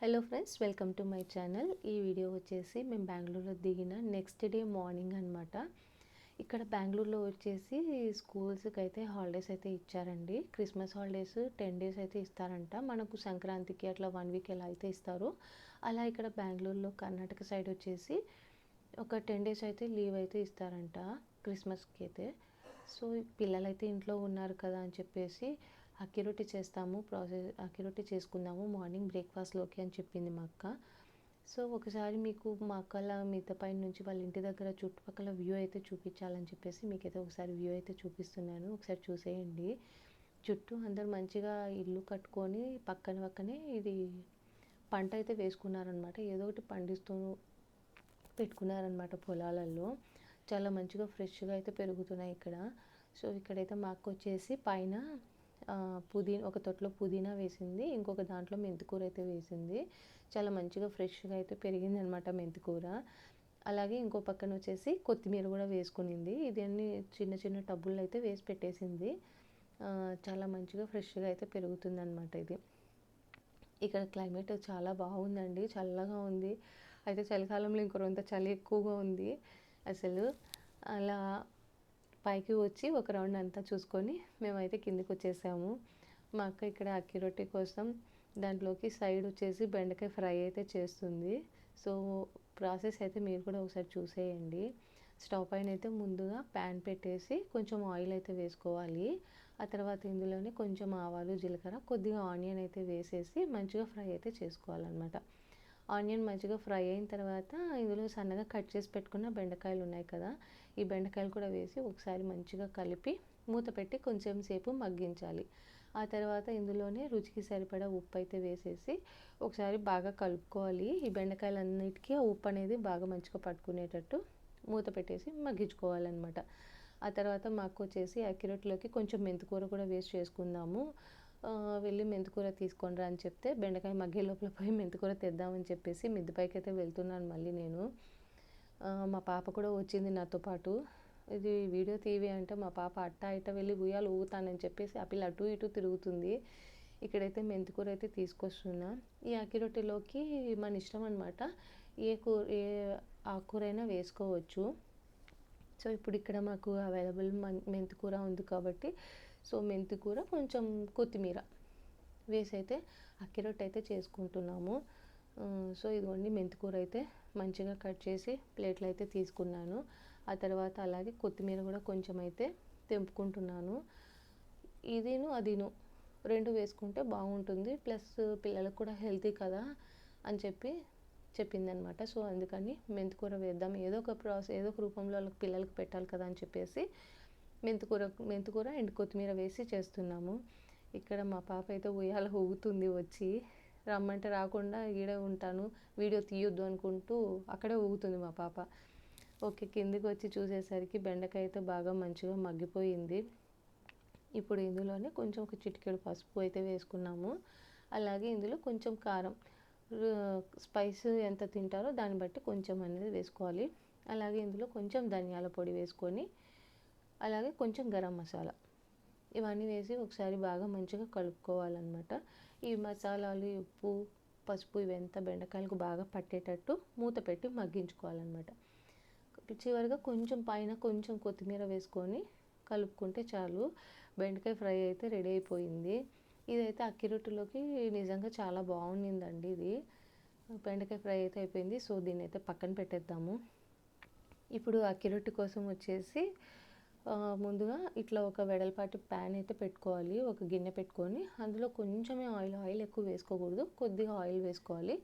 Hello friends, welcome to my channel. ఈ video వచ్చేసి మేము బెంగళూరులో దిగిన నెక్స్ట్ డే మార్నింగ్ అనమాట. ఇక్కడ బెంగళూరులో వచ్చేసి స్కూల్స్కి అయితే హాలిడేస్ అయితే ఇచ్చారండి. క్రిస్మస్ హాలిడేస్ 10 డేస్ అయితే ఇస్తారంట. మనకు సంక్రాంతికి అట్లా 1 వీక్ ఎలా అయితే ఇస్తారో అలా ఇక్కడ బెంగళూరులో కర్ణాటక సైడ్ వచ్చేసి ఒక 10 డేస్ అయితే లీవ్ అయితే ఇస్తారంట క్రిస్మస్కి అయితే. సో పిల్లలైతే ఇంట్లో ఉన్నారు కదా అని చెప్పేసి అక్కి రొట్టి చేస్తాము, అక్కి రొట్టి చేసుకుందాము మార్నింగ్ బ్రేక్ఫాస్ట్లోకి అని చెప్పింది మా అక్క. సో ఒకసారి మీకు మా అక్కల మిగతా పైన నుంచి వాళ్ళ ఇంటి దగ్గర చుట్టుపక్కల వ్యూ అయితే చూపించాలని చెప్పేసి మీకైతే ఒకసారి వ్యూ అయితే చూపిస్తున్నాను, ఒకసారి చూసేయండి. చుట్టూ అందరు మంచిగా ఇల్లు కట్టుకొని పక్కనే ఇది పంట అయితే వేసుకున్నారనమాట. ఏదో ఒకటి పండిస్తూ పెట్టుకున్నారనమాట పొలాలలో. చాలా మంచిగా ఫ్రెష్గా అయితే పెరుగుతున్నాయి ఇక్కడ. సో ఇక్కడైతే మా అక్క వచ్చేసి పైన ఒక తొట్లో పుదీనా వేసింది, ఇంకొక దాంట్లో మెంతికూర అయితే వేసింది. చాలా మంచిగా ఫ్రెష్గా అయితే పెరిగింది అనమాట మెంతికూర. అలాగే ఇంకో పక్కన వచ్చేసి కొత్తిమీర కూడా వేసుకునింది. ఇది అన్ని చిన్న చిన్న టబ్బుల్లో అయితే వేసి పెట్టేసింది. చాలా మంచిగా ఫ్రెష్గా అయితే పెరుగుతుంది అనమాట ఇది. ఇక్కడ క్లైమేట్ చాలా బాగుందండి, చల్లగా ఉంది. అయితే చలికాలంలో ఇంకొంత చలి ఎక్కువగా ఉంది అసలు. అలా పైకి వచ్చి ఒక రౌండ్ అంతా చూసుకొని మేమైతే కిందికి వచ్చేసాము. మా అక్క ఇక్కడ అక్కి రొట్టె కోసం దాంట్లోకి సైడ్ వచ్చేసి బెండకాయ ఫ్రై అయితే చేస్తుంది. సో ప్రాసెస్ అయితే మీరు కూడా ఒకసారి చూసేయండి. స్టవ్ పైన అయితే ముందుగా ప్యాన్ పెట్టేసి కొంచెం ఆయిల్ అయితే వేసుకోవాలి. ఆ తర్వాత ఇందులోనే కొంచెం ఆవాలు, జీలకర్ర, కొద్దిగా ఆనియన్ అయితే వేసేసి మంచిగా ఫ్రై అయితే చేసుకోవాలన్నమాట. ఆనియన్ మంచిగా ఫ్రై అయిన తర్వాత ఇందులో సన్నగా కట్ చేసి పెట్టుకున్న బెండకాయలు ఉన్నాయి కదా, ఈ బెండకాయలు కూడా వేసి ఒకసారి మంచిగా కలిపి మూత పెట్టి కొంచెం సేపు మగ్గించాలి. ఆ తర్వాత ఇందులోనే రుచికి సరిపడా ఉప్పు అయితే వేసేసి ఒకసారి బాగా కలుపుకోవాలి. ఈ బెండకాయలన్నిటికీ ఆ ఉప్పు అనేది బాగా మంచిగా పట్టుకునేటట్టు మూత పెట్టేసి మగ్గించుకోవాలన్నమాట. ఆ తర్వాత మాకు వచ్చేసి అక్కి రొట్టెలోకి కొంచెం మెంతికూర కూడా వేస్ట్ చేసుకుందాము, వెళ్ళి మెంతికూర తీసుకొని రా అని చెప్తే బెండకాయ మగ్గే లోపల పోయి మెంతికూర తెద్దామని చెప్పేసి మిద్దెపైకి అయితే వెళ్తున్నాను మళ్ళీ నేను. మా పాప కూడా వచ్చింది నాతో పాటు. ఇది వీడియో తీవి అంటే మా పాప ఇట్ట వెళ్ళి ఉయ్యాలు ఊగుతానని చెప్పేసి ఆ పిల్ల అటు ఇటు తిరుగుతుంది. ఇక్కడైతే మెంతికూర అయితే తీసుకొస్తున్నా. ఈ అక్కి రొట్టెలోకి మన ఇష్టం అనమాట, ఏ ఆకుకూరైనా వేసుకోవచ్చు. సో ఇప్పుడు ఇక్కడ మాకు అవైలబుల్ మెంతికూర ఉంది కాబట్టి సో మెంతికూర కొంచెం కొత్తిమీర వేసి అయితే అక్కి రొట్టె అయితే చేసుకుంటున్నాము. సో ఇదిగోండి మెంతికూర అయితే మంచిగా కట్ చేసి ప్లేట్లో అయితే తీసుకున్నాను. ఆ తర్వాత అలాగే కొత్తిమీర కూడా కొంచెం అయితే తెంపుకుంటున్నాను. అదిను రెండు వేసుకుంటే బాగుంటుంది, ప్లస్ పిల్లలకు కూడా హెల్తీ కదా అని చెప్పిందనమాట. సో అందుకని మెంతికూర వేద్దాం, ఏదో ఒక రూపంలో వాళ్ళకి పిల్లలకి పెట్టాలి కదా అని చెప్పేసి మెంతికూర అండ్ కొత్తిమీర వేసి చేస్తున్నాము. ఇక్కడ మా పాప అయితే ఉయ్యాల ఊగుతుంది, వచ్చి రమ్మంటే రాకుండా ఈడే ఉంటాను వీడియో తీయొద్దు అనుకుంటూ అక్కడే ఊగుతుంది మా పాప. ఓకే, కిందికి వచ్చి చూసేసరికి బెండకాయ అయితే బాగా మంచిగా మగ్గిపోయింది. ఇప్పుడు ఇందులోనే కొంచెం ఒక చిటికెడు పసుపు అయితే వేసుకున్నాము. అలాగే ఇందులో కొంచెం కారం, స్పైస్ ఎంత తింటారో దాన్ని బట్టి కొంచెం అనేది వేసుకోవాలి. అలాగే ఇందులో కొంచెం ధనియాల పొడి వేసుకొని అలాగే కొంచెం గరం మసాలా ఇవన్నీ వేసి ఒకసారి బాగా మంచిగా కలుపుకోవాలన్నమాట. ఈ మసాలాలు, ఉప్పు, పసుపు ఇవంతా బెండకాయలకు బాగా పట్టేటట్టు మూత పెట్టి మగ్గించుకోవాలన్నమాట. చివరిగా కొంచెం పైన కొంచెం కొత్తిమీర వేసుకొని కలుపుకుంటే చాలు, బెండకాయ ఫ్రై అయితే రెడీ అయిపోయింది. ఇదైతే అక్కి రొట్టెలోకి నిజంగా చాలా బాగుండిందండి. ఇది బెండకాయ ఫ్రై అయితే అయిపోయింది. సో దీన్ని అయితే పక్కన పెట్టేద్దాము. ఇప్పుడు అక్కి రొట్టె కోసం వచ్చేసి ముందుగా ఇట్లా ఒక వెడల్పాటి ప్యాన్ అయితే పెట్టుకోవాలి. ఒక గిన్నె పెట్టుకొని అందులో కొంచెమే ఆయిల్ ఎక్కువ వేసుకోకూడదు, కొద్దిగా ఆయిల్ వేసుకోవాలి.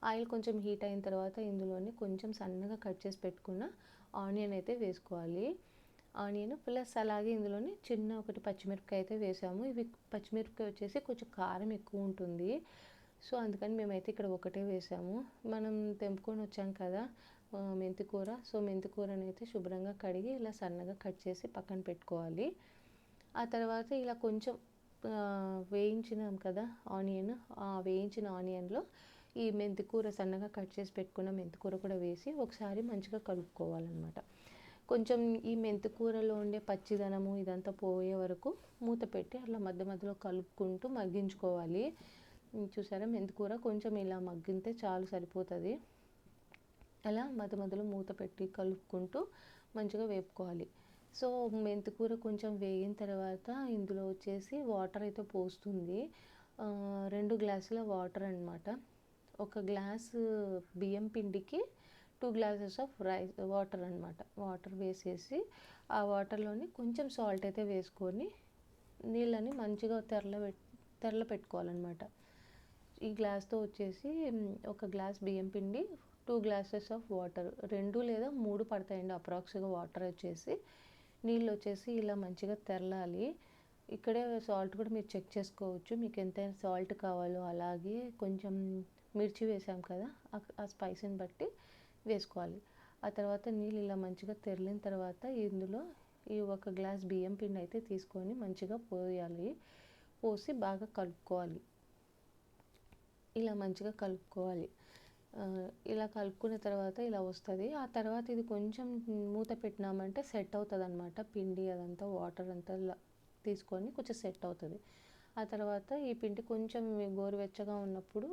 ఆయిల్ కొంచెం హీట్ అయిన తర్వాత ఇందులోనే కొంచెం సన్నగా కట్ చేసి పెట్టుకున్న ఆనియన్ అయితే వేసుకోవాలి. ఆనియన్ ప్లస్ అలాగే ఇందులోనే ఒకటి పచ్చిమిరపకాయ అయితే వేసాము. ఇవి పచ్చిమిరపకాయ వచ్చేసి కొంచెం కారం ఎక్కువ ఉంటుంది, సో అందుకని మేమైతే ఇక్కడ ఒకటే వేసాము. మనం తెంపుకొని వచ్చాం కదా మెంతికూర, సో మెంతికూరని అయితే శుభ్రంగా కడిగి ఇలా సన్నగా కట్ చేసి పక్కన పెట్టుకోవాలి. ఆ తర్వాత ఇలా కొంచెం వేయించినాం కదా ఆనియన్, ఆ వేయించిన ఆనియన్లో ఈ మెంతికూర సన్నగా కట్ చేసి పెట్టుకున్న మెంతికూర కూడా వేసి ఒకసారి మంచిగా కలుపుకోవాలన్నమాట. కొంచెం ఈ మెంతికూరలో ఉండే పచ్చిదనము ఇదంతా పోయే వరకు మూత పెట్టి అట్లా మధ్య మధ్యలో కలుపుకుంటూ మగ్గించుకోవాలి. చూసారా మెంతికూర కొంచెం ఇలా మగ్గితే చాలు సరిపోతుంది. అలా మధ్యలో మూత పెట్టి కలుపుకుంటూ మంచిగా వేపుకోవాలి. సో మెంతికూర కొంచెం వేగిన తర్వాత ఇందులో వచ్చేసి వాటర్ అయితే పోస్తుంది. 2 గ్లాసుల వాటర్ అనమాట. 1 గ్లాసు బియ్యం పిండికి 2 గ్లాసెస్ ఆఫ్ వాటర్ అనమాట. వాటర్ వేసేసి ఆ వాటర్లోని కొంచెం సాల్ట్ అయితే వేసుకొని నీళ్ళని మంచిగా తెరల పెట్టుకోవాలన్నమాట. ఈ గ్లాస్తో వచ్చేసి 1 గ్లాస్ బియ్యం పిండి 2 గ్లాసెస్ ఆఫ్ వాటర్, 2 లేదా 3 పడతాయండి అప్రాక్స్గా వాటర్ వచ్చేసి. నీళ్ళు వచ్చేసి ఇలా మంచిగా తెరలాలి. ఇక్కడే సాల్ట్ కూడా మీరు చెక్ చేసుకోవచ్చు, మీకు ఎంత సాల్ట్ కావాలో. అలాగే కొంచెం మిర్చి వేసాం కదా, ఆ స్పైసీని బట్టి వేసుకోవాలి. ఆ తర్వాత నీళ్ళు ఇలా మంచిగా తెరిలిన తర్వాత ఇందులో ఈ 1 గ్లాస్ బియ్యం పిండి అయితే తీసుకొని మంచిగా పోయాలి. పోసి బాగా కలుపుకోవాలి. ఇలా మంచిగా కలుపుకోవాలి. ఇలా కలుపుకున్న తర్వాత ఇలా వస్తుంది. ఆ తర్వాత ఇది కొంచెం మూత పెట్టినామంటే సెట్ అవుతుంది అనమాట. పిండి అదంతా వాటర్ అంతా తీసుకొని కొంచెం సెట్ అవుతుంది. ఆ తర్వాత ఈ పిండి కొంచెం గోరువెచ్చగా ఉన్నప్పుడు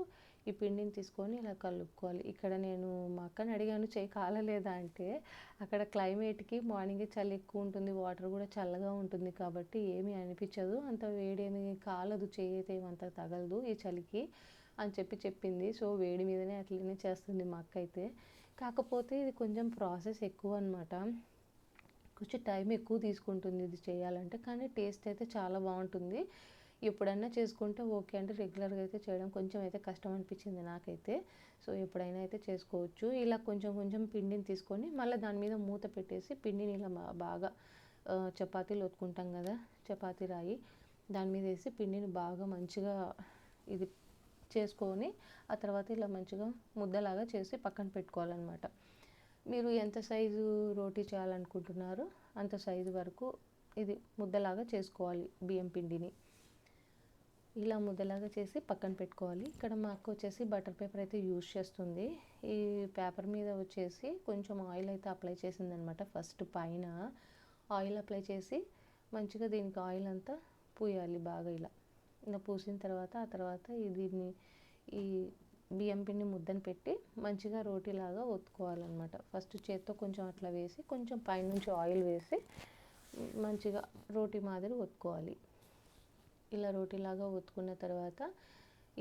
ఈ పిండిని తీసుకొని ఇలా కలుపుకోవాలి. ఇక్కడ నేను మా అక్కని అడిగాను చెయ్యి కాలలేదా అంటే, అక్కడ క్లైమేట్కి మార్నింగే చలి ఎక్కువ ఉంటుంది, వాటర్ కూడా చల్లగా ఉంటుంది కాబట్టి ఏమీ అనిపించదు, అంత వేడేమి కాలదు, చెయ్యి అయితే ఏమంత తగలదు ఈ చలికి అని చెప్పింది. సో వేడి మీదనే అట్లనే చేస్తుంది మా అక్క అయితే. కాకపోతే ఇది కొంచెం ప్రాసెస్ ఎక్కువ అనమాట. కొంచెం టైం ఎక్కువ తీసుకుంటుంది ఇది చేయాలంటే, కానీ టేస్ట్ అయితే చాలా బాగుంటుంది. ఎప్పుడైనా చేసుకుంటే ఓకే, అంటే రెగ్యులర్గా అయితే చేయడం కొంచెం అయితే కష్టం అనిపించింది నాకైతే. సో ఎప్పుడైనా అయితే చేసుకోవచ్చు. ఇలా కొంచెం పిండిని తీసుకొని మళ్ళీ దాని మీద మూత పెట్టేసి పిండిని ఇలా బాగా చపాతీలు ఒత్తుకుంటాం కదా, చపాతీ రాయి దాని మీద వేసి పిండిని బాగా మంచిగా ఇది చేసుకొని ఆ తర్వాత ఇలా మంచిగా ముద్దలాగా చేసి పక్కన పెట్టుకోవాలన్నమాట. మీరు ఎంత సైజు రోటీ చేయాలనుకుంటున్నారో అంత సైజు వరకు ఇది ముద్దలాగా చేసుకోవాలి. బియ్యం పిండిని ఇలా ముద్దలాగా చేసి పక్కన పెట్టుకోవాలి. ఇక్కడ మా అక్క వచ్చేసి బటర్ పేపర్ అయితే యూజ్ చేస్తుంది. ఈ పేపర్ మీద వచ్చేసి కొంచెం ఆయిల్ అయితే అప్లై చేసిందనమాట. ఫస్ట్ పైన ఆయిల్ అప్లై చేసి మంచిగా దీనికి ఆయిల్ అంతా పూయాలి బాగా. ఇలా పూసిన తర్వాత ఆ తర్వాత దీన్ని ఈ బియ్యం పిండి ముద్దను పెట్టి మంచిగా రోటీలాగా ఒత్తుకోవాలన్నమాట. ఫస్ట్ చేత్తో కొంచెం అట్లా వేసి కొంచెం పైనుంచి ఆయిల్ వేసి మంచిగా రోటీ మాదిరి ఒత్తుకోవాలి. ఇలా రోటీలాగా ఒత్తుకున్న తర్వాత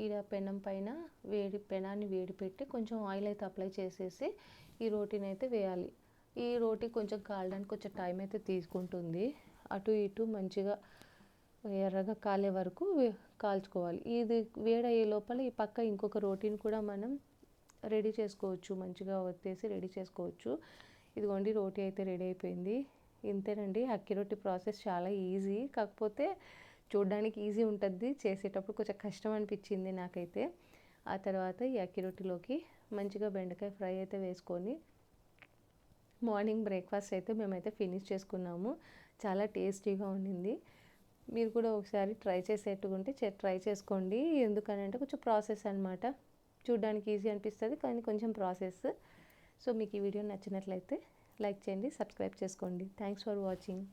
ఇలా పెనం పైన పెనాన్ని వేడి పెట్టి కొంచెం ఆయిల్ అయితే అప్లై చేసేసి ఈ రోటీని అయితే వేయాలి. ఈ రోటీ కొంచెం కాలడానికి కొంచెం టైం అయితే తీసుకుంటుంది. అటు ఇటు మంచిగా ఎర్రగా కాలే వరకు కాల్చుకోవాలి. ఇది వేడయ్యే లోపల ఈ పక్క ఇంకొక రోటీని కూడా మనం రెడీ చేసుకోవచ్చు, మంచిగా ఒత్తేసి రెడీ చేసుకోవచ్చు. ఇదిగోండి రోటీ అయితే రెడీ అయిపోయింది. ఇంతేనండి, అక్కి రొట్టి ప్రాసెస్ చాలా ఈజీ. కాకపోతే చూడడానికి ఈజీ ఉంటుంది, చేసేటప్పుడు కొంచెం కష్టం అనిపించింది నాకైతే. ఆ తర్వాత ఈ అక్కి రొట్టిలోకి మంచిగా బెండకాయ ఫ్రై అయితే వేసుకొని మార్నింగ్ బ్రేక్ఫాస్ట్ అయితే మేమైతే ఫినిష్ చేసుకున్నాము. చాలా టేస్టీగా ఉండింది. మీరు కూడా ఒకసారి ట్రై చేసేట్టుకుంటే ట్రై చేసుకోండి. ఎందుకనంటే కొంచెం ప్రాసెస్ అనమాట. చూడడానికి ఈజీ అనిపిస్తుంది కానీ కొంచెం ప్రాసెస్. సో మీకు ఈ వీడియో నచ్చినట్లయితే లైక్ చేయండి, సబ్స్క్రైబ్ చేసుకోండి. Thanks for watching.